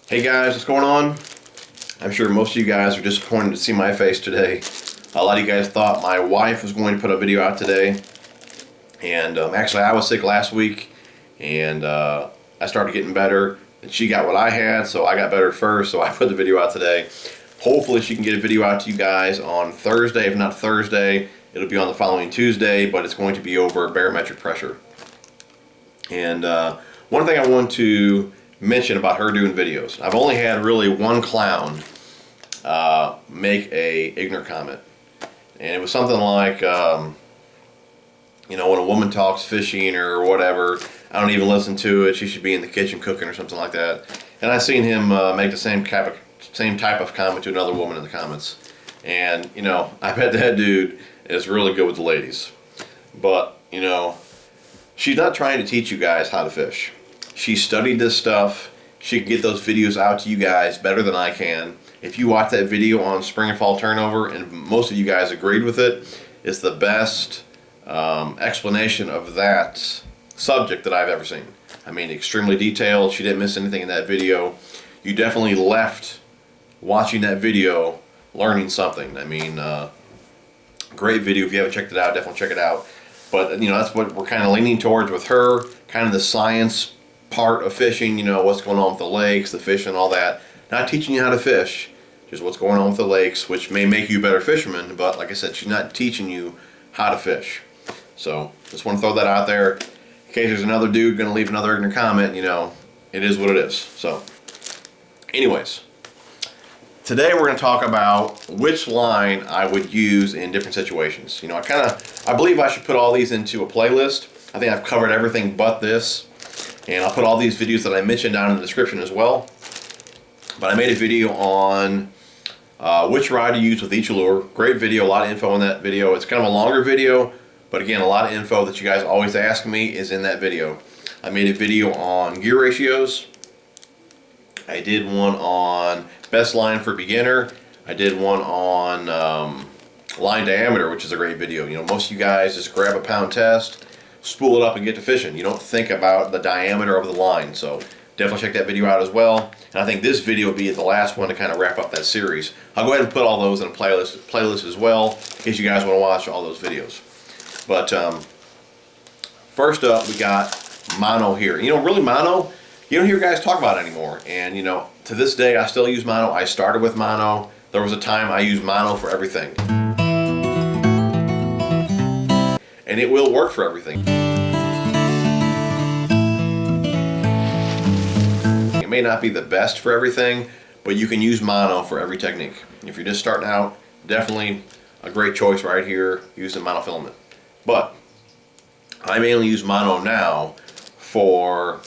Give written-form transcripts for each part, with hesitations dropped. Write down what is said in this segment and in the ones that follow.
Hey guys, what's going on? I'm sure most of you guys are disappointed to see my face today. A lot of you guys thought my wife was going to put a video out today. And actually I was sick last week and I started getting better. And she got what I had, so I got better first, so I put the video out today. Hopefully she can get a video out to you guys on Thursday. If not Thursday, it'll be on the following Tuesday, but it's going to be over barometric pressure. And one thing I want to mention about her doing videos. I've only had really one clown make a ignorant comment, and it was something like, you know, when a woman talks fishing or whatever, I don't even listen to it. She should be in the kitchen cooking or something like that. And I seen him make the same type of comment to another woman in the comments. And you know, I bet that dude is really good with the ladies. But you know, she's not trying to teach you guys how to fish. She studied this stuff. She can get those videos out to you guys better than I can. If you watch that video on spring and fall turnover, and most of you guys agreed with it, it's the best explanation of that subject that I've ever seen. I mean, extremely detailed. She didn't miss anything in that video. You definitely left watching that video learning something. I mean, great video. If you haven't checked it out, definitely check it out. But you know, that's what we're kind of leaning towards with her, kind of the science part of fishing, you know, what's going on with the lakes, the fish and all that. Not teaching you how to fish, just what's going on with the lakes, which may make you a better fisherman, but like I said, she's not teaching you how to fish. So, just want to throw that out there. In case there's another dude going to leave another ignorant comment, you know, it is what it is. So, anyways, today we're going to talk about which line I would use in different situations. You know, I believe I should put all these into a playlist. I think I've covered everything but this. And I'll put all these videos that I mentioned down in the description as well. But I made a video on which rod to use with each lure. Great video, a lot of info in that video. It's kind of a longer video, but again, a lot of info that you guys always ask me is in that video. I made a video on gear ratios. I did one on best line for beginner. I did one on line diameter, which is a great video. You know, most of you guys just grab a pound test, spool it up and get to fishing. You don't think about the diameter of the line, so definitely check that video out as well. And I think this video will be the last one to kind of wrap up that series. I'll go ahead and put all those in a playlist as well, in case you guys want to watch all those videos. But first up, we got mono here. You know, really mono, you don't hear guys talk about it anymore. And you know, to this day, I still use mono. I started with mono. There was a time I used mono for everything. And it will work for everything. It may not be the best for everything, but you can use mono for every technique. If you're just starting out, definitely a great choice right here, using monofilament. But I mainly use mono now for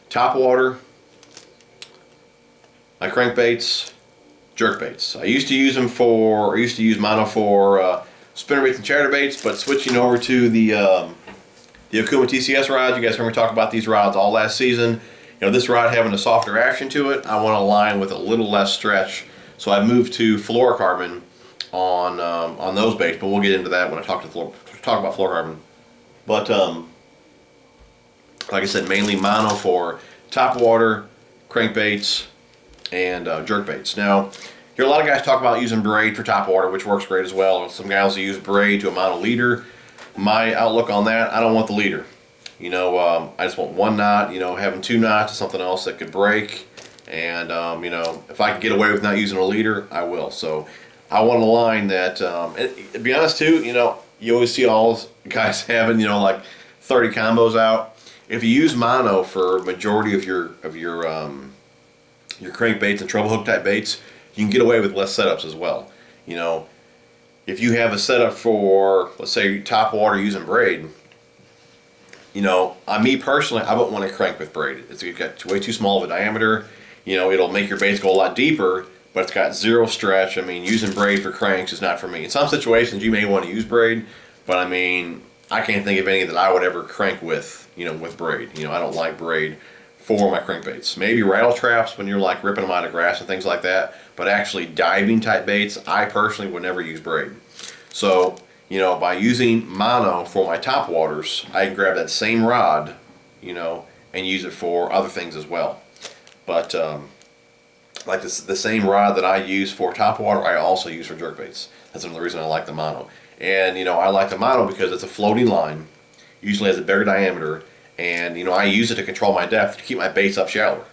top water, my crankbaits, jerkbaits. I used to use mono for spinnerbaits and chatterbaits, but switching over to the Okuma TCS rods, you guys heard me talk about these rods all last season. You know, this rod having a softer action to it, I want a line with a little less stretch, so I've moved to fluorocarbon on those baits, but we'll get into that when I talk about fluorocarbon. But like I said, mainly mono for top water, crankbaits, and jerkbaits. Now, you hear a lot of guys talk about using braid for top water, which works great as well. Some guys will use braid to a mono leader. My outlook on that, I don't want the leader. You know, I just want one knot. You know, having two knots is something else that could break. And, you know, if I can get away with not using a leader, I will. So I want a line that, and to be honest too, you know, you always see all guys having, you know, like 30 combos out. If you use mono for majority of your crankbaits and treble hook type baits, you can get away with less setups as well. You know, if you have a setup for, let's say, top water using braid, you know, me personally, I wouldn't want to crank with braid. It's got way too small of a diameter. You know, it'll make your baits go a lot deeper, but it's got zero stretch. I mean, using braid for cranks is not for me. In some situations, you may want to use braid, but I mean, I can't think of any that I would ever crank with, you know, with braid. You know, I don't like braid for my crankbaits. Maybe rattle traps when you're like ripping them out of grass and things like that, but actually diving type baits, I personally would never use braid. So, you know, by using mono for my top waters, I can grab that same rod, you know, and use it for other things as well. But like this, the same rod that I use for topwater, I also use for jerkbaits. That's another reason I like the mono. And I like the mono because it's a floating line, usually has a bigger diameter, and I use it to control my depth to keep my baits up shallower.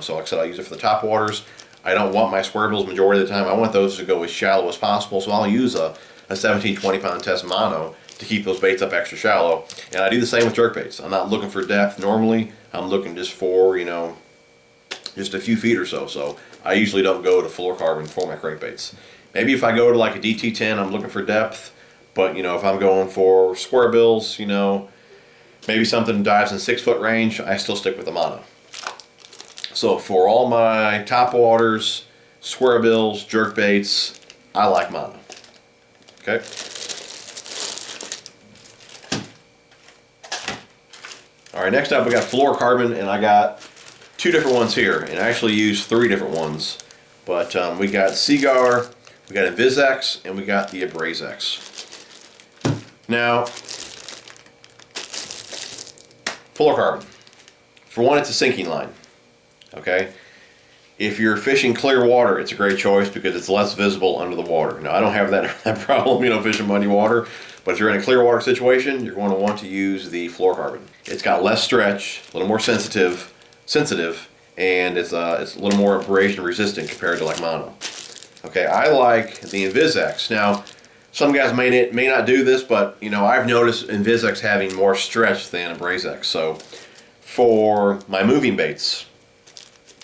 So like I said, I use it for the top waters. I don't want my square bills majority of the time. I want those to go as shallow as possible, so I'll use a 17, 20 pound test mono to keep those baits up extra shallow. And I do the same with jerkbaits. I'm not looking for depth normally. I'm looking just for, just a few feet or so. So I usually don't go to fluorocarbon for my crankbaits. Maybe if I go to like a DT10, I'm looking for depth. But if I'm going for square bills, maybe something dives in 6 foot range, I still stick with the mono. So for all my top waters, square bills, jerk baits, I like mono. Okay. All right, next up we got fluorocarbon, and I got 2 different ones here, and I actually use 3 different ones. But we got Seagar, we got InvisX, and we got the AbrazeX. Now, fluorocarbon. For one, it's a sinking line. Okay? If you're fishing clear water, it's a great choice because it's less visible under the water. Now, I don't have that problem, fishing muddy water, but if you're in a clear water situation, you're going to want to use the fluorocarbon. It's got less stretch, a little more sensitive, and it's a little more abrasion resistant compared to like mono. Okay, I like the InvisX. Now, some guys may not do this, but I've noticed InvisX having more stretch than AbrazeX. So for my moving baits,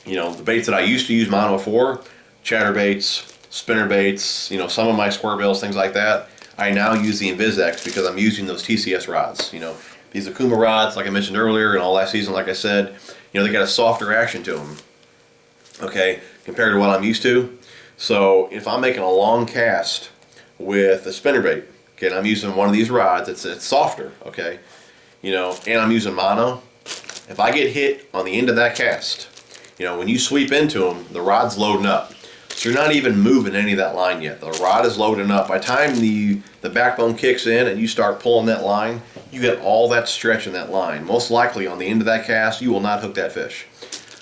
the baits that I used to use mono for, chatterbaits, spinnerbaits, some of my square bills, things like that, I now use the InvisX because I'm using those TCS rods. These Akuma rods, like I mentioned earlier, and all last season, like I said, they got a softer action to them, okay, compared to what I'm used to. So if I'm making a long cast with a spinnerbait, okay, and I'm using one of these rods, it's softer, okay, and I'm using mono, if I get hit on the end of that cast, when you sweep into them, the rod's loading up. So you're not even moving any of that line yet. The rod is loading up. By the time the backbone kicks in and you start pulling that line, you get all that stretch in that line. Most likely on the end of that cast, you will not hook that fish.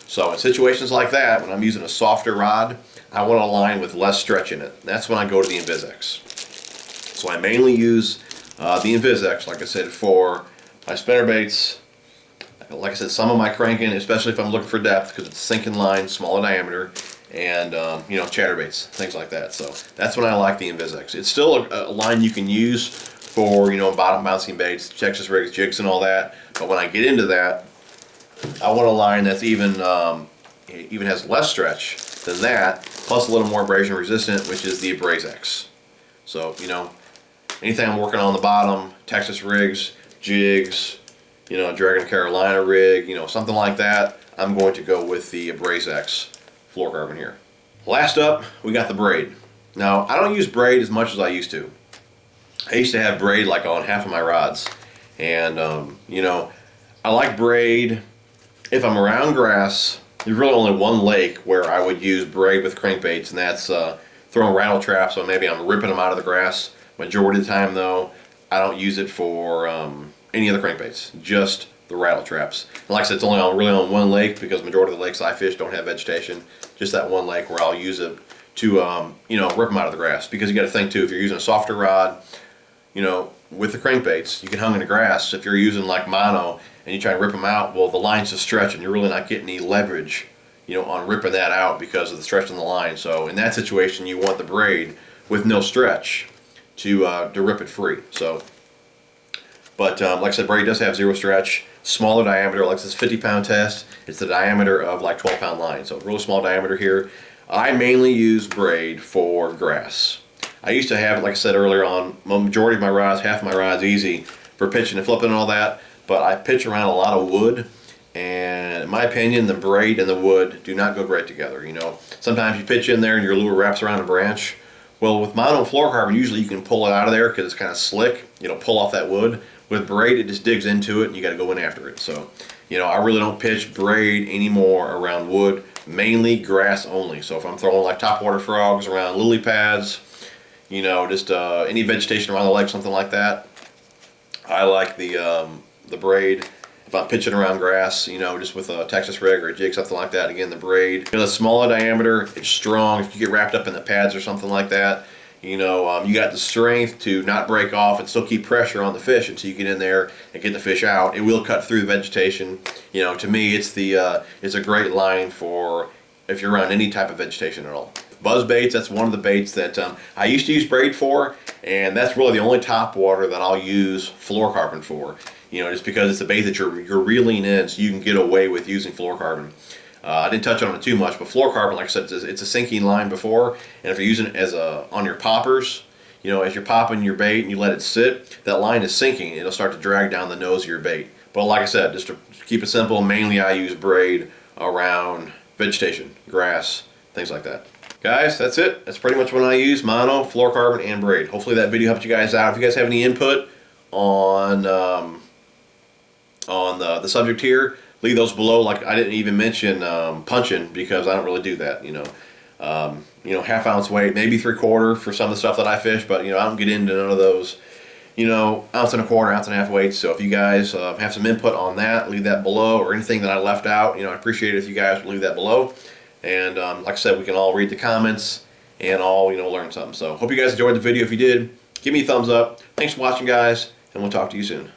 So in situations like that, when I'm using a softer rod, I want a line with less stretch in it. That's when I go to the InvisX. So I mainly use the InvisX, like I said, for my spinnerbaits. Like I said, some of my cranking, especially if I'm looking for depth, because it's a sinking line, smaller diameter, and chatterbaits, things like that. So that's when I like the InvisX. It's still a line you can use for bottom bouncing baits, Texas rigs, jigs, and all that. But when I get into that, I want a line that's even has less stretch than that, plus a little more abrasion resistant, which is the AbrazeX. So anything I'm working on the bottom, Texas rigs, jigs, Dragon Carolina rig, something like that, I'm going to go with the AbrazeX fluorocarbon here. Last up, we got the Braid. Now, I don't use Braid as much as I used to. I used to have Braid like on half of my rods. And, I like Braid if I'm around grass. There's really only one lake where I would use Braid with crankbaits, and that's throwing rattle traps, so maybe I'm ripping them out of the grass. Majority of the time, though, I don't use it for any other crankbaits, just the rattle traps. And like I said, it's only really on one lake because majority of the lakes I fish don't have vegetation. Just that one lake where I'll use it to rip them out of the grass. Because you got to think too, if you're using a softer rod, with the crankbaits, you can hang in the grass. If you're using like mono and you try to rip them out, well, the line's just stretching. You're really not getting any leverage, on ripping that out because of the stretch in the line. So in that situation, you want the Braid with no stretch to rip it free. So. But like I said, Braid does have zero stretch, smaller diameter, like this 50-pound test. It's the diameter of like 12-pound line, so really small diameter here. I mainly use Braid for grass. I used to have it, like I said earlier on, majority of my rods, half of my rods easy for pitching and flipping and all that, but I pitch around a lot of wood, and in my opinion, the Braid and the wood do not go great together. Sometimes you pitch in there and your lure wraps around a branch. Well, with mono and fluorocarbon, usually you can pull it out of there because it's kind of slick, pull off that wood. With Braid, it just digs into it and you got to go in after it. So, I really don't pitch Braid anymore around wood, mainly grass only. So if I'm throwing like topwater frogs around lily pads, just any vegetation around the lake, something like that, I like the Braid. if I'm pitching around grass, you know, just with a Texas rig or a jig, something like that. Again, the Braid. You know, the smaller diameter, it's strong. If you get wrapped up in the pads or something like that, you know, you got the strength to not break off and still keep pressure on the fish until you get in there and get the fish out. It will cut through the vegetation. You know, to me, it's a great line for if you're around any type of vegetation at all. Buzz baits, that's one of the baits that I used to use Braid for, and that's really the only top water that I'll use fluorocarbon for. You know, just because it's a bait that you're reeling in, so you can get away with using fluorocarbon. I didn't touch on it too much, but fluorocarbon, like I said, it's a sinking line before, and if you're using it as on your poppers, you know, as you're popping your bait and you let it sit, that line is sinking. It'll start to drag down the nose of your bait. But like I said, just to keep it simple, mainly I use Braid around vegetation, grass, things like that. Guys, that's it. That's pretty much what I use: mono, fluorocarbon, and Braid. Hopefully that video helped you guys out. If you guys have any input on the subject here, leave those below. Like, I didn't even mention punching, because I don't really do that. You know, half-ounce weight, maybe 3/4 for some of the stuff that I fish, but you know, I don't get into none of those, you know, 1.25 ounce, 1.5 ounce weights. So if you guys have some input on that, leave that below, or anything that I left out. You know, I appreciate it if you guys would leave that below. And like I said, we can all read the comments and all, you know, learn something. So hope you guys enjoyed the video. If you did, give me a thumbs up. Thanks for watching, guys, and we'll talk to you soon.